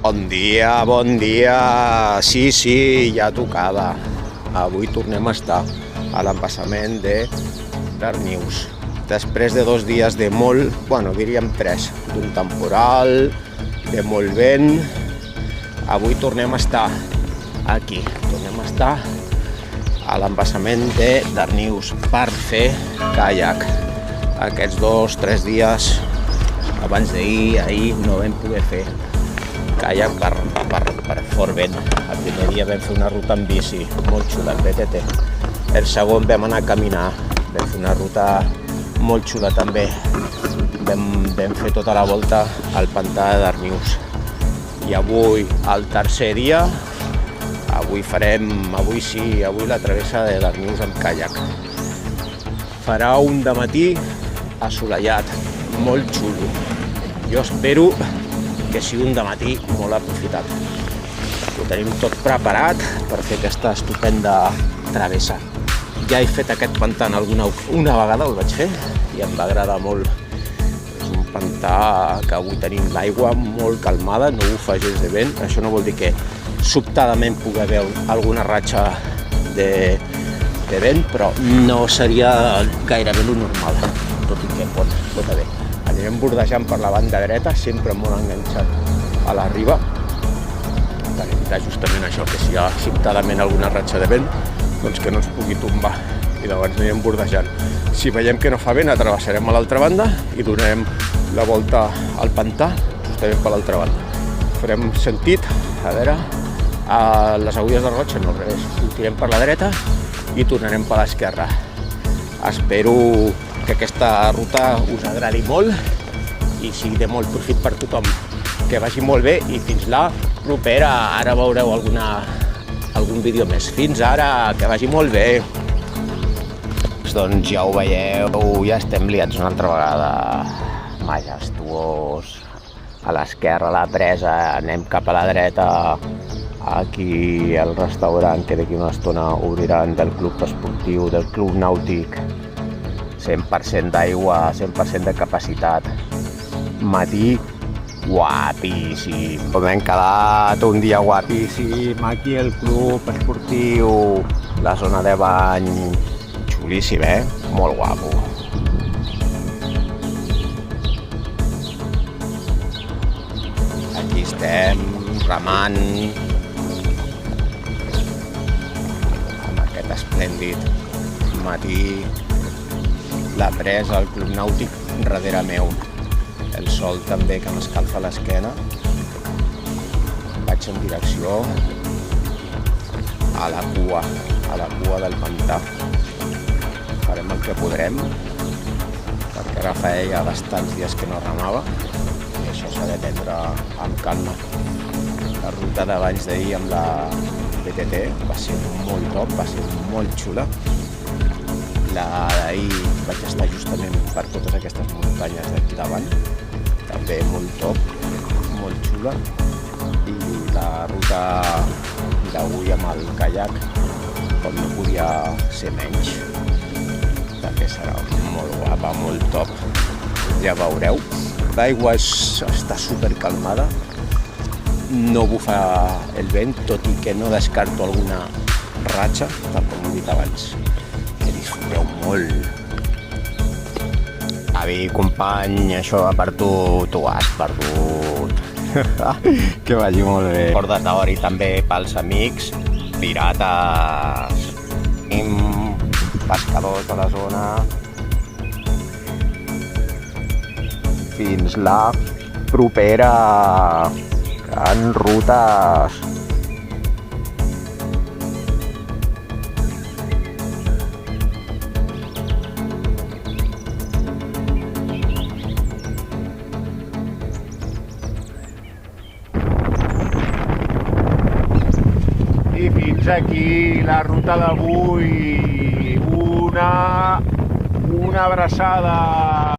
Bon dia. Sí, ja tocava. Avui tornem a estar a l'embassament de Darnius. Després de 2 dies de molt, diríem 3, d'un temporal, de molt vent, avui tornem a estar aquí. Tornem a estar a l'embassament de Darnius per fer caiac. Aquests 2-3 dies, abans ahir no vam poder fer caiac per fort vent. El primer dia vam fer una ruta en bici, molt xula, el BTT. El segon vam anar a caminar, vam fer una ruta molt xula també. Vam fer tota la volta al pantà de Darnius. I avui, el tercer dia, avui la travessa de Darnius amb caiac. Farà un dematí assolellat, molt xulo. Jo espero que sigui un dematí molt aprofitat. Ho tenim tot preparat per fer aquesta estupenda travessa. Ja he fet aquest pantà una vegada, el vaig fer, i em va agradar molt. És un pantà que avui tenim l'aigua molt calmada, no bufa gens de vent. Això no vol dir que sobtadament pugui haver alguna ratxa de vent, però no seria gairebé lo normal, tot i que pot haver. Anirem bordejant per la banda dreta, sempre molt enganxat a la riba, per evitar justament això, que si hi ha sobtadament alguna ratxa de vent, doncs que no ens pugui tombar, i llavors anirem bordejant. Si veiem que no fa vent, travessarem a l'altra banda i donarem la volta al pantà, justament per l'altra banda. Farem sentit, a veure, a les agulles de roig, no, al revés, sortirem per la dreta i tornarem per l'esquerra. Espero que aquesta ruta us agradi molt i sigui de molt profit per tothom. Que vagi molt bé i fins la propera. Ara veureu algun vídeo més. Fins ara, que vagi molt bé. Doncs ja ho veieu, ja estem liats una altra vegada. Majestuós. A l'esquerra, a la presa, anem cap a la dreta. Aquí el restaurant que d'aquí una estona obriran del club esportiu, del club nàutic. 100% d'aigua, 100% de capacitat. Matí guapíssim. Hem quedat un dia guapíssim aquí al club esportiu. La zona de bany, xulíssim, Molt guapo. Aquí estem remant amb aquest esplèndid matí. La presa, el club nàutic darrere meu. El sol també que m'escalfa l'esquena. Vaig en direcció a la cua del pantà. Farem el que podrem, perquè ara fa ja bastants dies que no remava i això s'ha de prendre amb calma. La ruta d'abans d'ahir amb la BTT va ser molt top, va ser molt xula. La d'ahir vaig estar justament per totes aquestes muntanyes d'aquí davant, també molt top, molt xula, i la ruta d'avui amb el caiac, com no podia ser menys, també serà molt guapa, molt top, ja veureu. L'aigua està supercalmada, no bufa el vent, tot i que no descarto alguna ratxa, tal com he dit abans. Que disfruteu molt. Avi, company, això va per tu, tu has perdut. Que vagi molt bé. Recordatori també pels amics, pirates, pescadors de la zona. Fins la propera. En rutes. I fins aquí la ruta d'avui. Una abraçada.